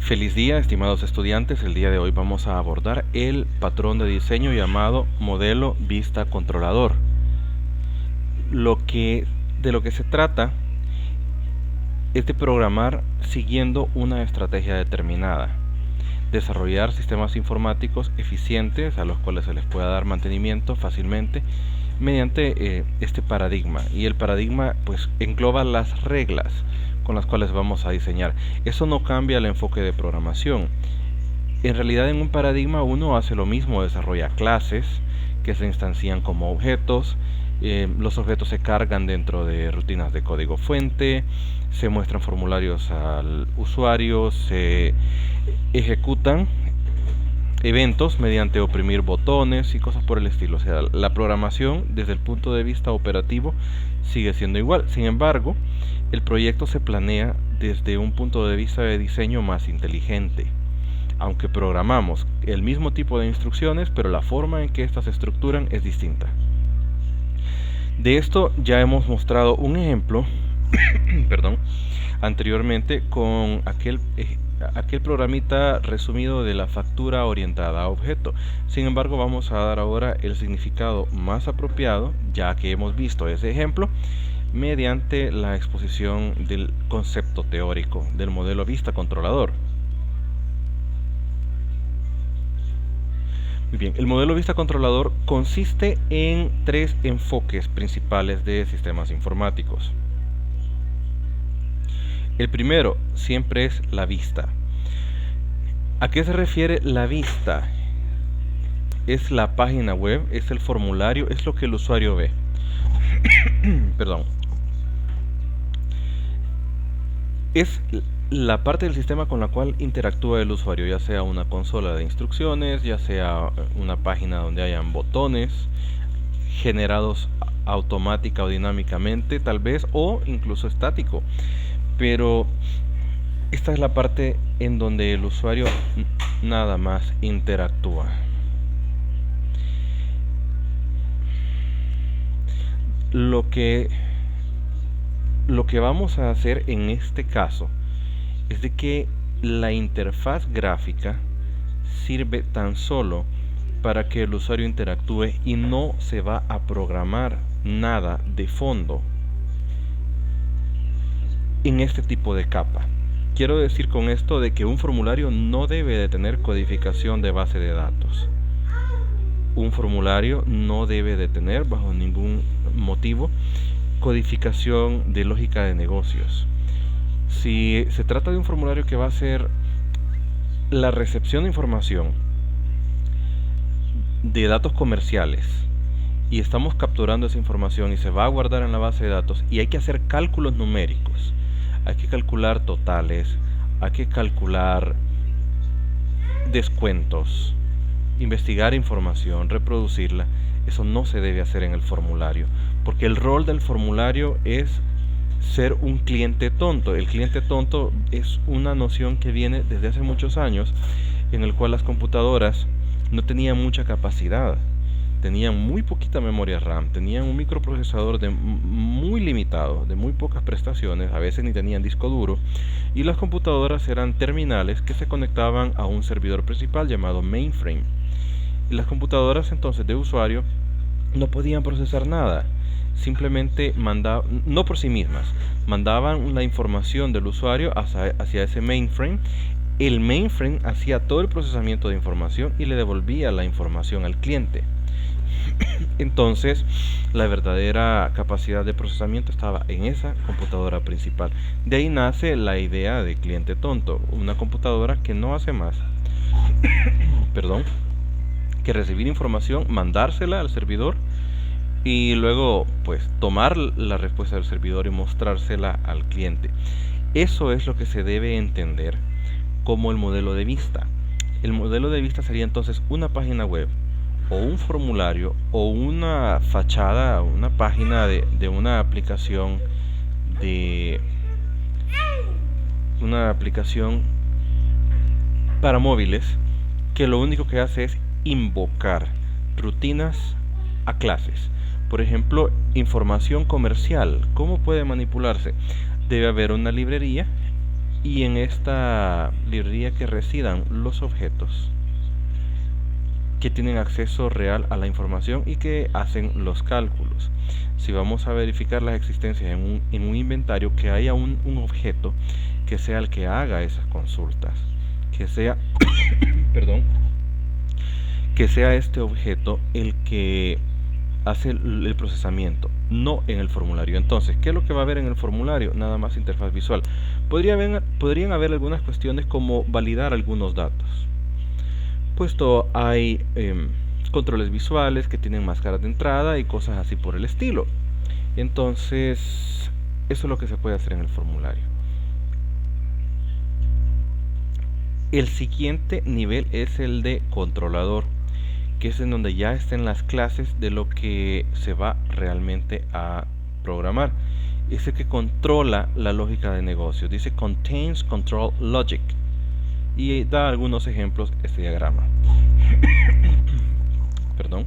Feliz día, estimados estudiantes. El día de hoy vamos a abordar el patrón de diseño llamado modelo vista controlador. De lo que se trata es de programar siguiendo una estrategia determinada. Desarrollar sistemas informáticos eficientes a los cuales se les pueda dar mantenimiento fácilmente mediante este paradigma. Y el paradigma pues engloba las reglas con las cuales vamos a diseñar. Eso no cambia el enfoque de programación. En realidad, en un paradigma uno hace lo mismo, desarrolla clases que se instancian como objetos. Los objetos se cargan dentro de rutinas de código fuente, se muestran formularios al usuario, se ejecutan eventos mediante oprimir botones y cosas por el estilo. O sea, la programación desde el punto de vista operativo sigue siendo igual. Sin embargo, el proyecto se planea desde un punto de vista de diseño más inteligente. Aunque programamos el mismo tipo de instrucciones, pero la forma en que estas se estructuran es distinta. De esto ya hemos mostrado un ejemplo perdón, anteriormente con aquel programita resumido de la factura orientada a objeto. Sin embargo, vamos a dar ahora el significado más apropiado, ya que hemos visto ese ejemplo, mediante la exposición del concepto teórico del modelo vista controlador. Muy bien, el modelo vista controlador consiste en tres enfoques principales de sistemas informáticos. El primero siempre es la vista. ¿A qué se refiere la vista? Es la página web, es el formulario, es lo que el usuario ve. Perdón. Es la parte del sistema con la cual interactúa el usuario, ya sea una consola de instrucciones, ya sea una página donde hayan botones generados automática o dinámicamente, tal vez, o incluso estático. Pero esta es la parte en donde el usuario nada más interactúa. Lo que vamos a hacer en este caso es de que la interfaz gráfica sirve tan solo para que el usuario interactúe y no se va a programar nada de fondo en este tipo de capa. Quiero decir con esto de que un formulario no debe de tener codificación de base de datos. Un formulario no debe de tener, bajo ningún motivo, codificación de lógica de negocios. Si se trata de un formulario que va a ser la recepción de información de datos comerciales y estamos capturando esa información y se va a guardar en la base de datos y hay que hacer cálculos numéricos, hay que calcular totales, hay que calcular descuentos, investigar información, reproducirla. Eso no se debe hacer en el formulario, porque el rol del formulario es ser un cliente tonto. El cliente tonto es una noción que viene desde hace muchos años, en el cual las computadoras no tenían mucha capacidad, tenían muy poquita memoria RAM, tenían un microprocesador muy limitado, de muy pocas prestaciones, a veces ni tenían disco duro, y las computadoras eran terminales que se conectaban a un servidor principal llamado mainframe. Y las computadoras entonces de usuario no podían procesar nada, simplemente mandaban, no por sí mismas, mandaban la información del usuario hacia ese mainframe. El mainframe hacía todo el procesamiento de información y le devolvía la información al cliente. Entonces, la verdadera capacidad de procesamiento estaba en esa computadora principal. De ahí nace la idea de cliente tonto, una computadora que no hace más perdón, que recibir información, mandársela al servidor y luego pues tomar la respuesta del servidor y mostrársela al cliente. Eso es lo que se debe entender como el modelo de vista. El modelo de vista sería entonces una página web o un formulario o una fachada, una página de una aplicación para móviles, que lo único que hace es invocar rutinas a clases. Por ejemplo, información comercial. ¿Cómo puede manipularse? Debe haber una librería y en esta librería que residan los objetos que tienen acceso real a la información y que hacen los cálculos. Si vamos a verificar las existencias en un inventario, que haya un objeto que sea el que haga esas consultas, que sea, perdón, que sea este objeto el que hace el procesamiento, no en el formulario. Entonces, ¿qué es lo que va a haber en el formulario? Nada más interfaz visual. Podrían haber algunas cuestiones como validar algunos datos. Puesto hay controles visuales que tienen máscaras de entrada y cosas así por el estilo. Entonces, eso es lo que se puede hacer en el formulario. El siguiente nivel es el de controlador, que es en donde ya están las clases de lo que se va realmente a programar. Es el que controla la lógica de negocio. Dice Contains Control Logic. Y da algunos ejemplos este diagrama. Perdón.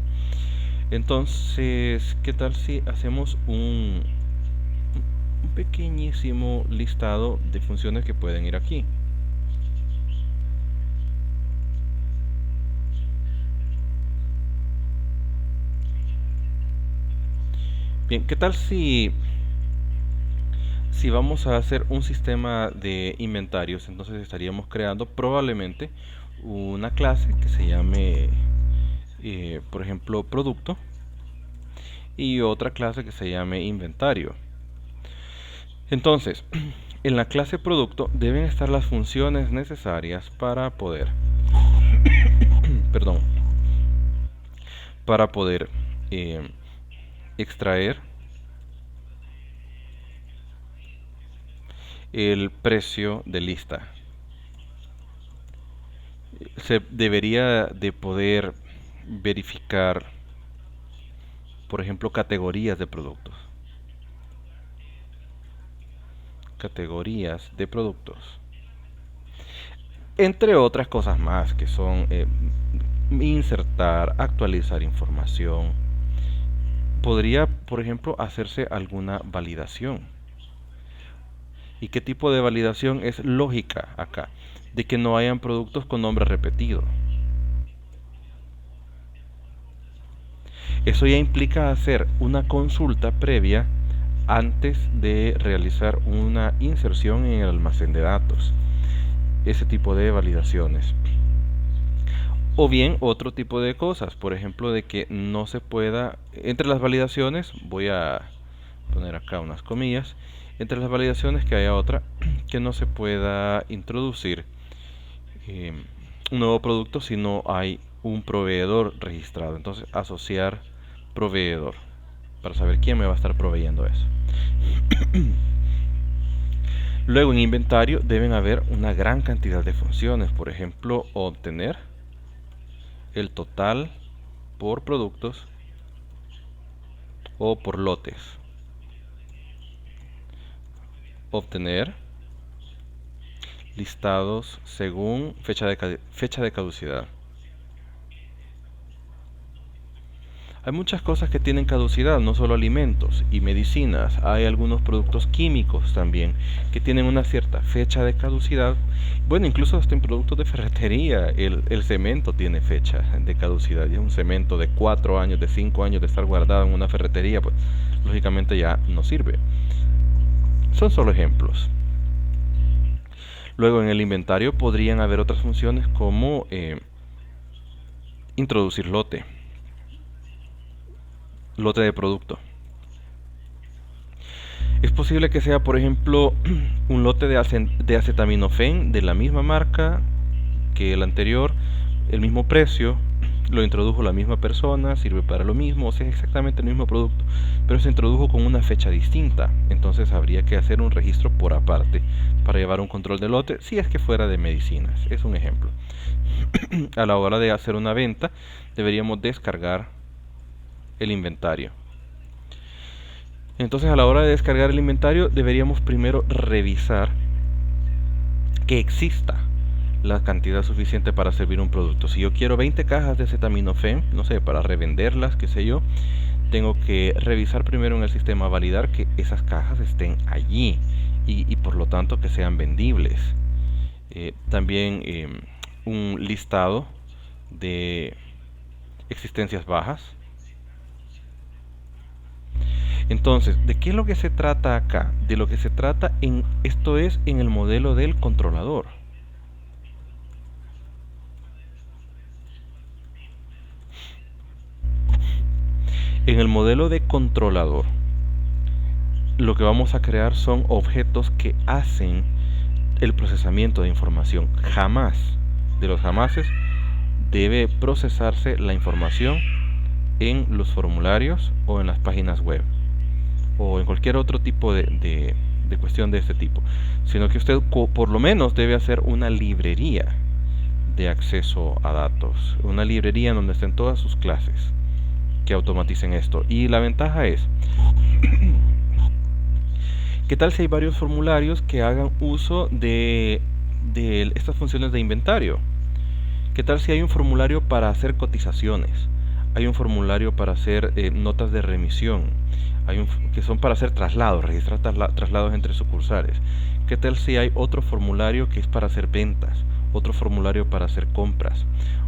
Entonces, ¿qué tal si hacemos un pequeñísimo listado de funciones que pueden ir aquí? Bien, ¿qué tal si vamos a hacer un sistema de inventarios? Entonces estaríamos creando probablemente una clase que se llame, por ejemplo, producto, y otra clase que se llame inventario. Entonces, en la clase producto deben estar las funciones necesarias para poder, perdón, para poder extraer el precio de lista. Se debería de poder verificar, por ejemplo, categorías de productos. Categorías de productos. Entre otras cosas más que son insertar, actualizar información. Podría, por ejemplo, hacerse alguna validación. ¿Y qué tipo de validación es lógica acá? De que no hayan productos con nombre repetido. Eso ya implica hacer una consulta previa antes de realizar una inserción en el almacén de datos. Ese tipo de validaciones. O bien otro tipo de cosas, por ejemplo, de que no se pueda, entre las validaciones, voy a poner acá unas comillas, entre las validaciones que haya otra, que no se pueda introducir un nuevo producto si no hay un proveedor registrado. Entonces, asociar proveedor para saber quién me va a estar proveyendo eso. Luego en inventario deben haber una gran cantidad de funciones, por ejemplo, obtener el total por productos o por lotes. Obtener listados según fecha de caducidad. Hay muchas cosas que tienen caducidad, no solo alimentos y medicinas. Hay algunos productos químicos también que tienen una cierta fecha de caducidad. Bueno, incluso hasta en productos de ferretería, el cemento tiene fecha de caducidad. Y es un cemento de 4 años, de 5 años de estar guardado en una ferretería, pues lógicamente ya no sirve. Son solo ejemplos. Luego en el inventario podrían haber otras funciones como introducir lote de producto. Es posible que sea, por ejemplo, un lote de acetaminofén de la misma marca que el anterior, el mismo precio, lo introdujo la misma persona, sirve para lo mismo, o sea, es exactamente el mismo producto, pero se introdujo con una fecha distinta. Entonces habría que hacer un registro por aparte para llevar un control de lote, si es que fuera de medicinas. Es un ejemplo. A la hora de hacer una venta, deberíamos descargar el inventario. Entonces a la hora de descargar el inventario deberíamos primero revisar que exista la cantidad suficiente para servir un producto. Si yo quiero 20 cajas de acetaminofén, no sé, para revenderlas, qué sé yo, tengo que revisar primero en el sistema, validar que esas cajas estén allí y por lo tanto que sean vendibles. También un listado de existencias bajas. Entonces, ¿de qué es lo que se trata acá? De lo que se trata esto es en el modelo del controlador. En el modelo de controlador, lo que vamos a crear son objetos que hacen el procesamiento de información. Jamás, de los jamases, debe procesarse la información en los formularios o en las páginas web o en cualquier otro tipo de cuestión de este tipo, sino que usted por lo menos debe hacer una librería de acceso a datos, una librería en donde estén todas sus clases que automaticen esto. Y la ventaja es, ¿qué tal si hay varios formularios que hagan uso de estas funciones de inventario? ¿Qué tal si hay un formulario para hacer cotizaciones? Hay un formulario para hacer notas de remisión, que son para hacer traslados, registrar traslados entre sucursales. ¿Qué tal si hay otro formulario que es para hacer ventas? Otro formulario para hacer compras,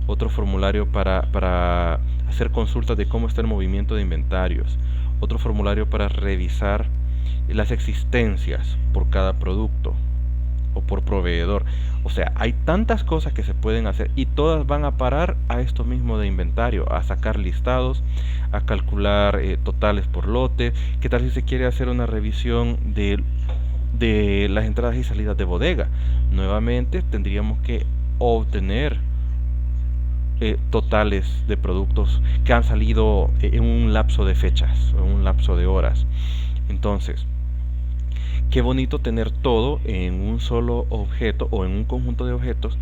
otro formulario para hacer consultas de cómo está el movimiento de inventarios, otro formulario para revisar las existencias por cada producto o por proveedor. O sea, hay tantas cosas que se pueden hacer y todas van a parar a esto mismo de inventario, a sacar listados, a calcular totales por lote. ¿Qué tal si se quiere hacer una revisión de las entradas y salidas de bodega? Nuevamente tendríamos que obtener totales de productos que han salido en un lapso de fechas, en un lapso de horas. Entonces, qué bonito tener todo en un solo objeto o en un conjunto de objetos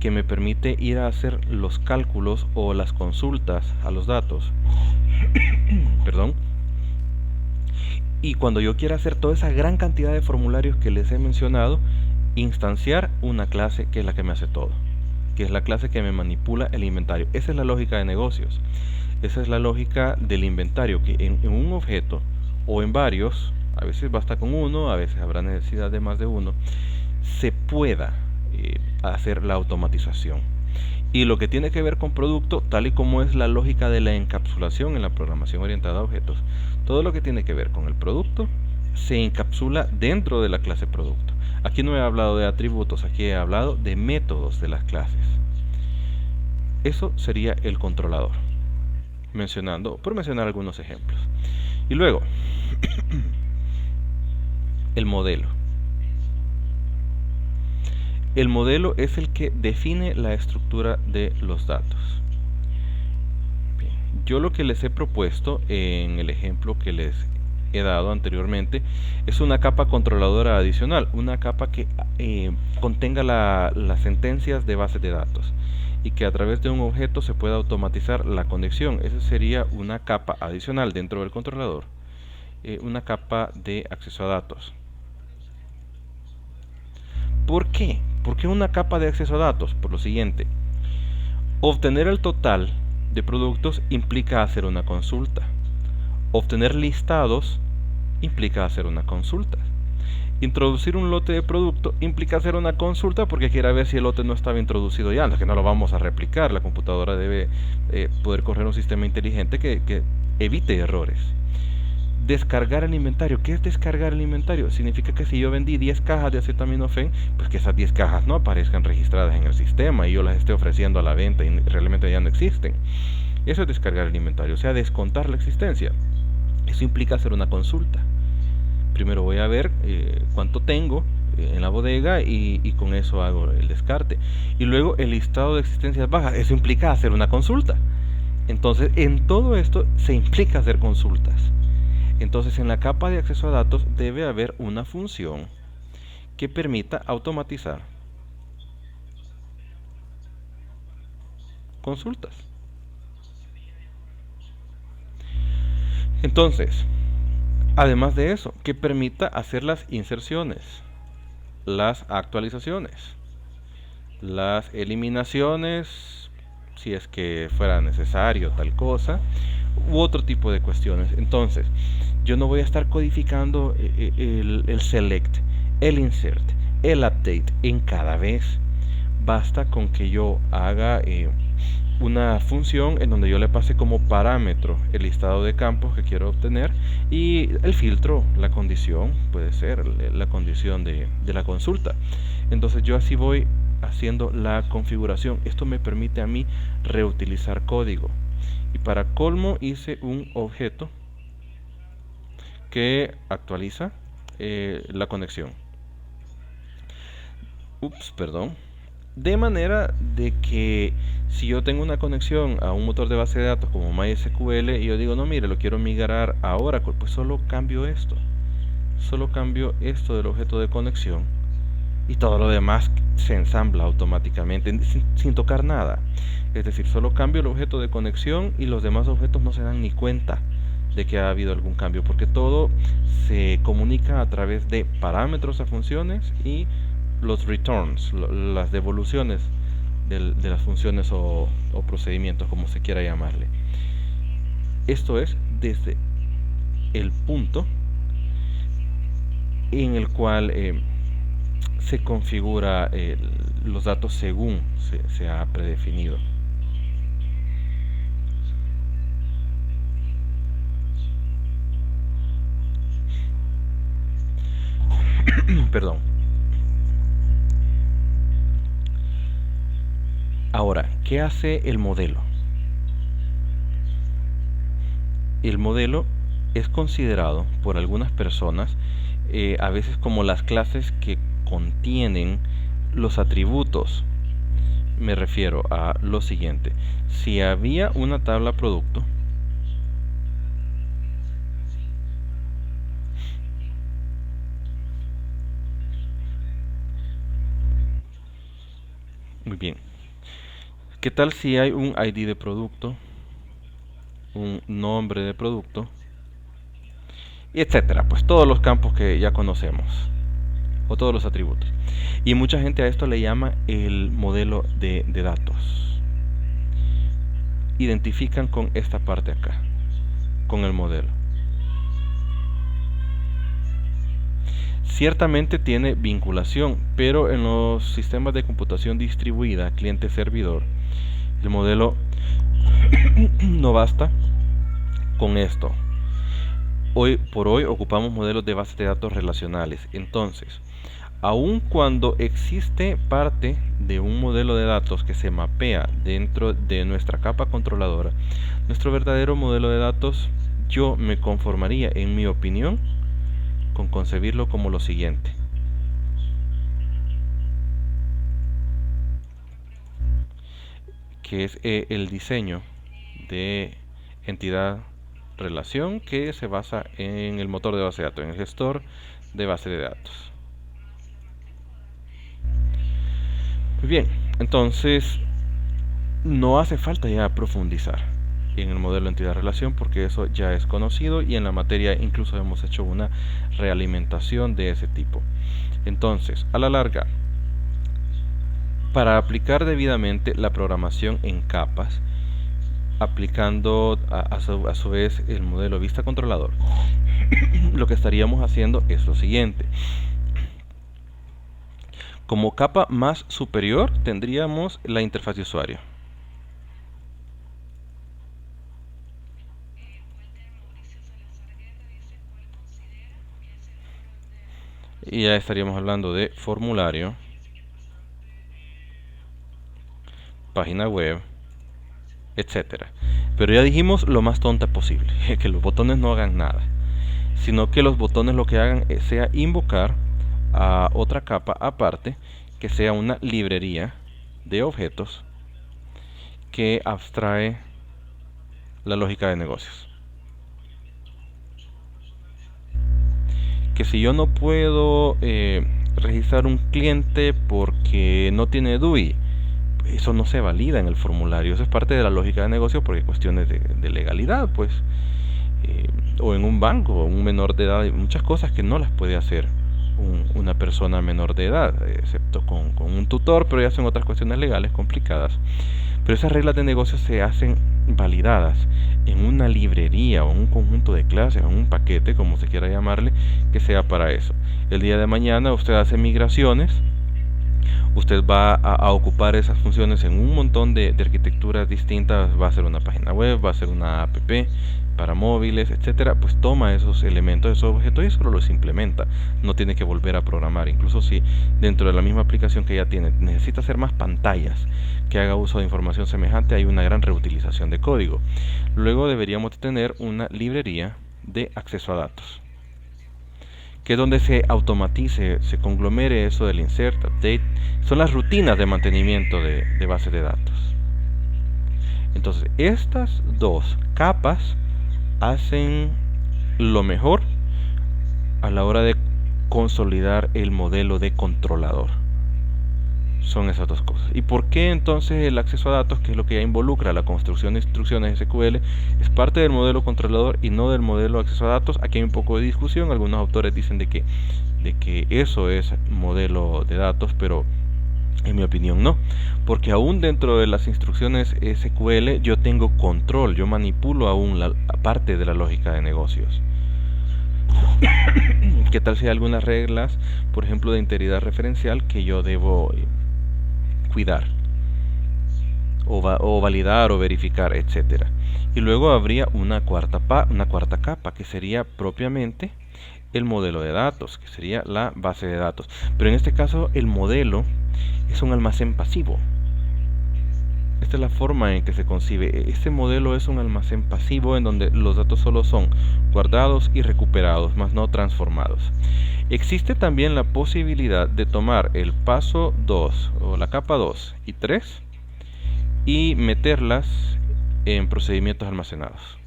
que me permite ir a hacer los cálculos o las consultas a los datos. Perdón. Y cuando yo quiera hacer toda esa gran cantidad de formularios que les he mencionado, instanciar una clase que es la que me hace todo, que es la clase que me manipula el inventario. Esa es la lógica de negocios. Esa es la lógica del inventario, que en un objeto o en varios, a veces basta con uno, a veces habrá necesidad de más de uno, se pueda hacer la automatización. Y lo que tiene que ver con producto, tal y como es la lógica de la encapsulación en la programación orientada a objetos, todo lo que tiene que ver con el producto se encapsula dentro de la clase producto. Aquí no he hablado de atributos, aquí he hablado de métodos de las clases. Eso sería el controlador, por mencionar algunos ejemplos. Y luego, el modelo. El modelo es el que define la estructura de los datos. Bien, yo lo que les he propuesto en el ejemplo que les he dado anteriormente es una capa controladora adicional, una capa que contenga las sentencias de bases de datos y que a través de un objeto se pueda automatizar la conexión. Esa sería una capa adicional dentro del controlador, una capa de acceso a datos. ¿Por qué? ¿Por qué una capa de acceso a datos? Por lo siguiente: obtener el total de productos implica hacer una consulta. Obtener listados implica hacer una consulta. Introducir un lote de producto implica hacer una consulta porque quiere ver si el lote no estaba introducido ya, que no lo vamos a replicar. La computadora debe poder correr un sistema inteligente que evite errores. Descargar el inventario. ¿Qué es descargar el inventario? Significa que si yo vendí 10 cajas de acetaminofén, pues que esas 10 cajas no aparezcan registradas en el sistema y yo las esté ofreciendo a la venta y realmente ya no existen. Eso es descargar el inventario, o sea, descontar la existencia. Eso implica hacer una consulta. Primero voy a ver cuánto tengo en la bodega y con eso hago el descarte. Y luego el listado de existencias bajas. Eso implica hacer una consulta. Entonces, en todo esto se implica hacer consultas. Entonces, en la capa de acceso a datos debe haber una función que permita automatizar consultas. Entonces, además de eso, que permita hacer las inserciones, las actualizaciones, las eliminaciones, si es que fuera necesario tal cosa, u otro tipo de cuestiones. Entonces, yo no voy a estar codificando el select, el insert, el update en cada vez. Basta con que yo haga una función en donde yo le pase como parámetro el listado de campos que quiero obtener y el filtro, la condición, puede ser la condición de la consulta. Entonces yo así voy haciendo la configuración. Esto me permite a mí reutilizar código. Y para colmo hice un objeto que actualiza la conexión. Perdón. De manera de que si yo tengo una conexión a un motor de base de datos como MySQL y yo digo, no, mire, lo quiero migrar a Oracle, pues solo cambio esto. Solo cambio esto del objeto de conexión y todo lo demás se ensambla automáticamente sin tocar nada. Es decir, solo cambio el objeto de conexión y los demás objetos no se dan ni cuenta de que ha habido algún cambio, porque todo se comunica a través de parámetros a funciones y los returns, las devoluciones de las funciones o procedimientos, como se quiera llamarle. Esto es desde el punto en el cual se configura los datos según se ha predefinido. Perdón. Ahora, ¿qué hace el modelo? El modelo es considerado por algunas personas a veces como las clases que contienen los atributos. Me refiero a lo siguiente: si había una tabla producto, muy bien, ¿qué tal si hay un ID de producto, un nombre de producto, y etcétera? Pues todos los campos que ya conocemos, o todos los atributos. Y mucha gente a esto le llama el modelo de datos. Identifican con esta parte acá, con el modelo. Ciertamente tiene vinculación, pero en los sistemas de computación distribuida, cliente-servidor, el modelo no basta con esto. Hoy por hoy ocupamos modelos de base de datos relacionales. Entonces, aun cuando existe parte de un modelo de datos que se mapea dentro de nuestra capa controladora, nuestro verdadero modelo de datos, yo me conformaría, en mi opinión, con concebirlo como lo siguiente: que es el diseño de entidad relación que se basa en el motor de base de datos, en el gestor de base de datos. Muy bien, entonces no hace falta ya profundizar en el modelo de entidad-relación porque eso ya es conocido y en la materia incluso hemos hecho una realimentación de ese tipo. Entonces, a la larga, para aplicar debidamente la programación en capas, aplicando a su vez el modelo vista controlador, lo que estaríamos haciendo es lo siguiente. Como capa más superior tendríamos la interfaz de usuario. Y ya estaríamos hablando de formulario, página web, etcétera. Pero ya dijimos lo más tonta posible, que los botones no hagan nada, sino que los botones lo que hagan sea invocar a otra capa aparte, que sea una librería de objetos que abstrae la lógica de negocios. Que si yo no puedo registrar un cliente porque no tiene DUI, eso no se valida en el formulario. Eso es parte de la lógica de negocio porque hay cuestiones de legalidad, pues. O en un banco, un menor de edad, hay muchas cosas que no las puede hacer una persona menor de edad, excepto con un tutor, pero ya son otras cuestiones legales complicadas. Pero esas reglas de negocio se hacen validadas en una librería o en un conjunto de clases o en un paquete, como se quiera llamarle, que sea para eso. El día de mañana usted hace migraciones, usted va a ocupar esas funciones en un montón de arquitecturas distintas, va a ser una página web, va a ser una app para móviles, etcétera. Pues toma esos elementos, esos objetos y solo los implementa. No tiene que volver a programar. Incluso si dentro de la misma aplicación que ya tiene necesita hacer más pantallas que haga uso de información semejante, hay una gran reutilización de código. Luego deberíamos tener una librería de acceso a datos, que es donde se automatice, se conglomere eso del insert, update. Son las rutinas de mantenimiento de bases de datos. Entonces, estas dos capas hacen lo mejor a la hora de consolidar el modelo de controlador. Son esas dos cosas. ¿Y por qué entonces el acceso a datos, que es lo que ya involucra la construcción de instrucciones SQL, es parte del modelo controlador y no del modelo de acceso a datos? Aquí hay un poco de discusión. Algunos autores dicen de que eso es modelo de datos, pero en mi opinión no, porque aún dentro de las instrucciones SQL yo tengo control, yo manipulo aún la parte de la lógica de negocios. ¿Qué tal si hay algunas reglas, por ejemplo, de integridad referencial que yo debo cuidar o validar o verificar, etcétera? Y luego habría una cuarta capa, que sería propiamente el modelo de datos, que sería la base de datos. Pero en este caso el modelo es un almacén pasivo. Esta es la forma en que se concibe. Este modelo es un almacén pasivo en donde los datos solo son guardados y recuperados, más no transformados. Existe también la posibilidad de tomar el paso 2 o la capa 2 y 3 y meterlas en procedimientos almacenados.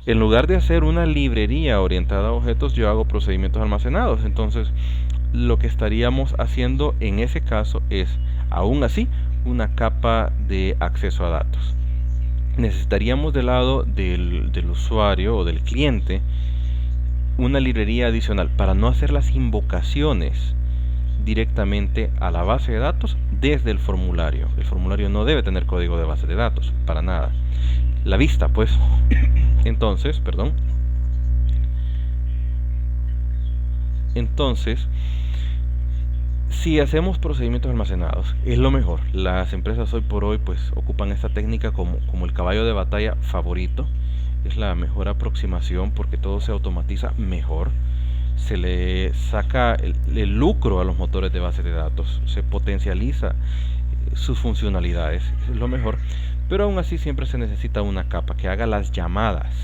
En lugar de hacer una librería orientada a objetos, yo hago procedimientos almacenados. Entonces, lo que estaríamos haciendo en ese caso es, aún así, una capa de acceso a datos. Necesitaríamos del lado del usuario o del cliente una librería adicional para no hacer las invocaciones directamente a la base de datos desde el formulario. El formulario no debe tener código de base de datos, para nada. La vista, pues. Entonces, si hacemos procedimientos almacenados, es lo mejor. Las empresas hoy por hoy pues ocupan esta técnica como el caballo de batalla favorito. Es la mejor aproximación porque todo se automatiza mejor. Se le saca el lucro a los motores de base de datos, se potencializa sus funcionalidades, es lo mejor. Pero aún así siempre se necesita una capa que haga las llamadas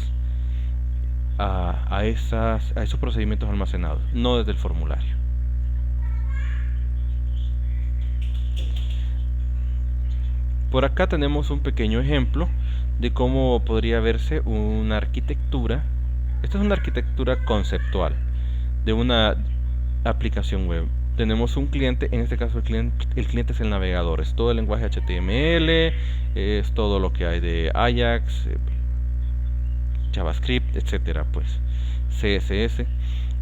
a esos procedimientos almacenados, no desde el formulario. Por acá tenemos un pequeño ejemplo de cómo podría verse una arquitectura. Esta es una arquitectura conceptual de una aplicación web. Tenemos un cliente, en este caso el cliente es el navegador, es todo el lenguaje HTML, es todo lo que hay de Ajax, JavaScript, etcétera, pues CSS.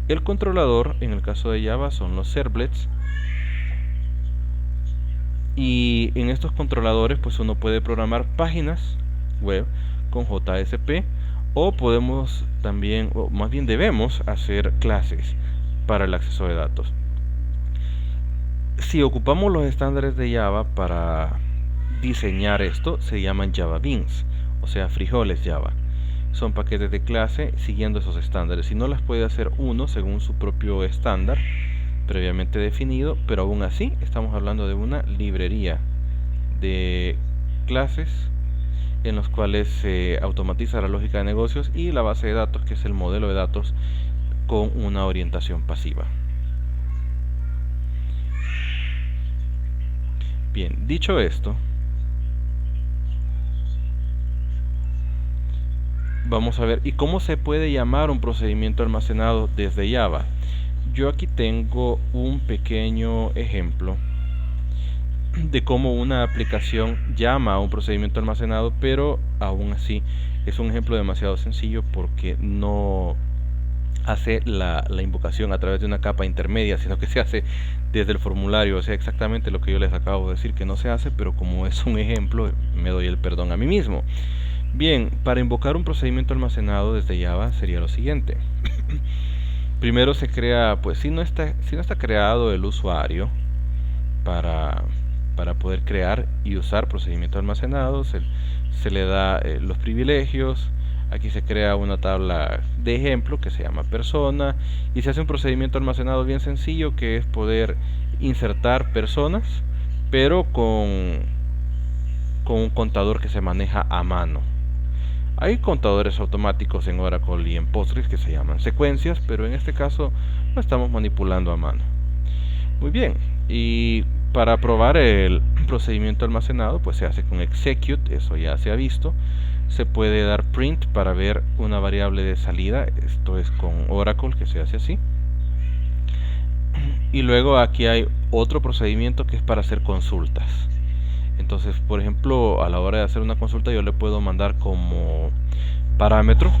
El controlador, en el caso de Java, son los servlets. Y en estos controladores pues uno puede programar páginas web con JSP, o podemos también, o más bien debemos hacer clases para el acceso de datos. Si ocupamos los estándares de Java para diseñar esto, se llaman Java Beans, o sea, frijoles Java. Son paquetes de clase siguiendo esos estándares. Si no, las puede hacer uno según su propio estándar previamente definido, pero aún así estamos hablando de una librería de clases en los cuales se automatiza la lógica de negocios y la base de datos, que es el modelo de datos con una orientación pasiva. Bien, dicho esto, vamos a ver, ¿y cómo se puede llamar un procedimiento almacenado desde Java? Yo aquí tengo un pequeño ejemplo de cómo una aplicación llama a un procedimiento almacenado, pero aún así es un ejemplo demasiado sencillo porque no hace la invocación a través de una capa intermedia, sino que se hace desde el formulario. O sea, exactamente lo que yo les acabo de decir que no se hace, pero como es un ejemplo, me doy el perdón a mí mismo. Bien, para invocar un procedimiento almacenado desde Java sería lo siguiente. Primero se crea, pues si no está creado el usuario para poder crear y usar procedimientos almacenados, se le da los privilegios. Aquí se crea una tabla de ejemplo que se llama persona y se hace un procedimiento almacenado bien sencillo, que es poder insertar personas, pero con un contador que se maneja a mano. Hay contadores automáticos en Oracle y en Postgres que se llaman secuencias, pero en este caso lo estamos manipulando a mano. Muy bien, y para probar el procedimiento almacenado, pues se hace con execute, eso ya se ha visto. Se puede dar print para ver una variable de salida, esto es con Oracle que se hace así. Y luego aquí hay otro procedimiento que es para hacer consultas. Entonces, por ejemplo, a la hora de hacer una consulta yo le puedo mandar como parámetro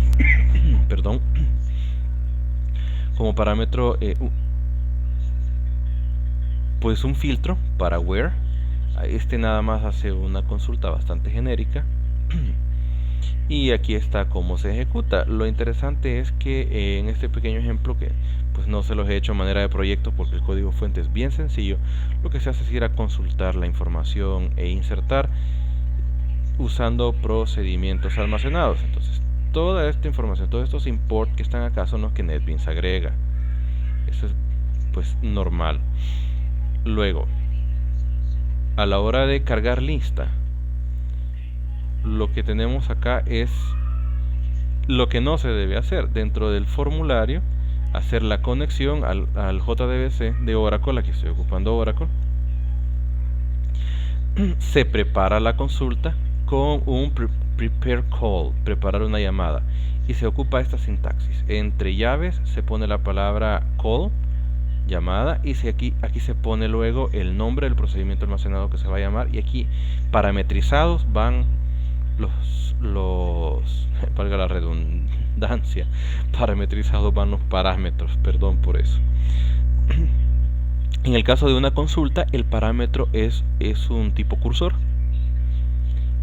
perdón, como parámetro pues un filtro para where. Este nada más hace una consulta bastante genérica y aquí está cómo se ejecuta. Lo interesante es que en este pequeño ejemplo, que pues no se los he hecho a manera de proyecto porque el código fuente es bien sencillo, lo que se hace es ir a consultar la información e insertar usando procedimientos almacenados. Entonces toda esta información, todos estos import que están acá son los que NetBeans agrega. Eso es pues normal. Luego, a la hora de cargar lista, lo que tenemos acá es lo que no se debe hacer dentro del formulario: hacer la conexión al JDBC de Oracle. Aquí estoy ocupando Oracle. Se prepara la consulta con un prepare call, preparar una llamada, y se ocupa esta sintaxis: entre llaves se pone la palabra call, llamada, y aquí se pone luego el nombre del procedimiento almacenado que se va a llamar, y aquí parametrizados van los valga la redundancia, parametrizados van los parámetros, perdón por eso. En el caso de una consulta, el parámetro es un tipo cursor,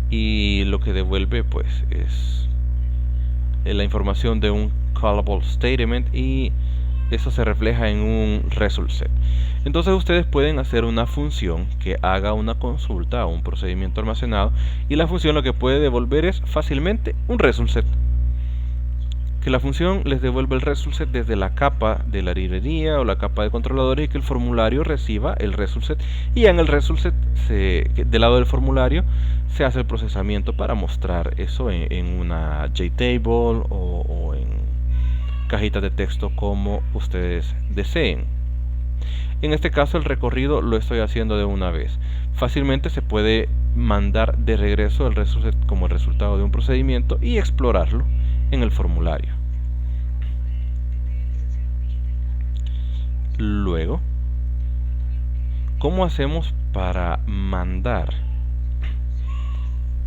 y lo que devuelve pues es la información de un callable statement, y eso se refleja en un result set. Entonces ustedes pueden hacer una función que haga una consulta a un procedimiento almacenado, y la función lo que puede devolver es fácilmente un result set. Que la función les devuelve el result set desde la capa de la librería o la capa de controladores, y que el formulario reciba el result set, y ya en el result set del lado del formulario se hace el procesamiento para mostrar eso en una JTable o en cajitas de texto como ustedes deseen. En este caso el recorrido lo estoy haciendo de una vez. Fácilmente se puede mandar de regreso el result set como el resultado de un procedimiento y explorarlo en el formulario. Luego, ¿cómo hacemos para mandar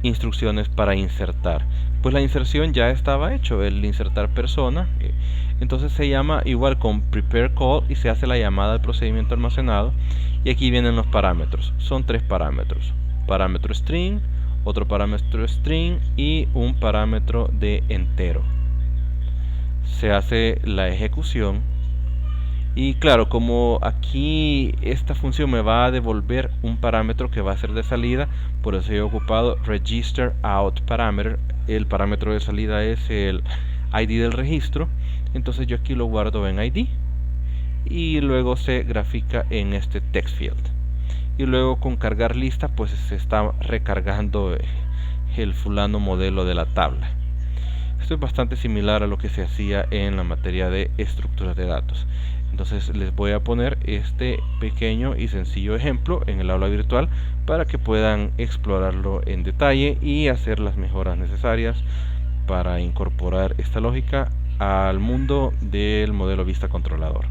instrucciones para insertar? Pues la inserción ya estaba hecho, el insertar persona. Entonces se llama igual con prepare call y se hace la llamada al procedimiento almacenado, y aquí vienen los parámetros. Son 3 parámetros: parámetro string, otro parámetro string y un parámetro de entero. Se hace la ejecución, y claro, como aquí esta función me va a devolver un parámetro que va a ser de salida, por eso he ocupado register out parameter. El parámetro de salida es el ID del registro, entonces yo aquí lo guardo en ID y luego se grafica en este text field. Y luego con cargar lista pues se está recargando el fulano modelo de la tabla. Esto es bastante similar a lo que se hacía en la materia de estructuras de datos. Entonces les voy a poner este pequeño y sencillo ejemplo en el aula virtual para que puedan explorarlo en detalle y hacer las mejoras necesarias para incorporar esta lógica al mundo del modelo vista controlador.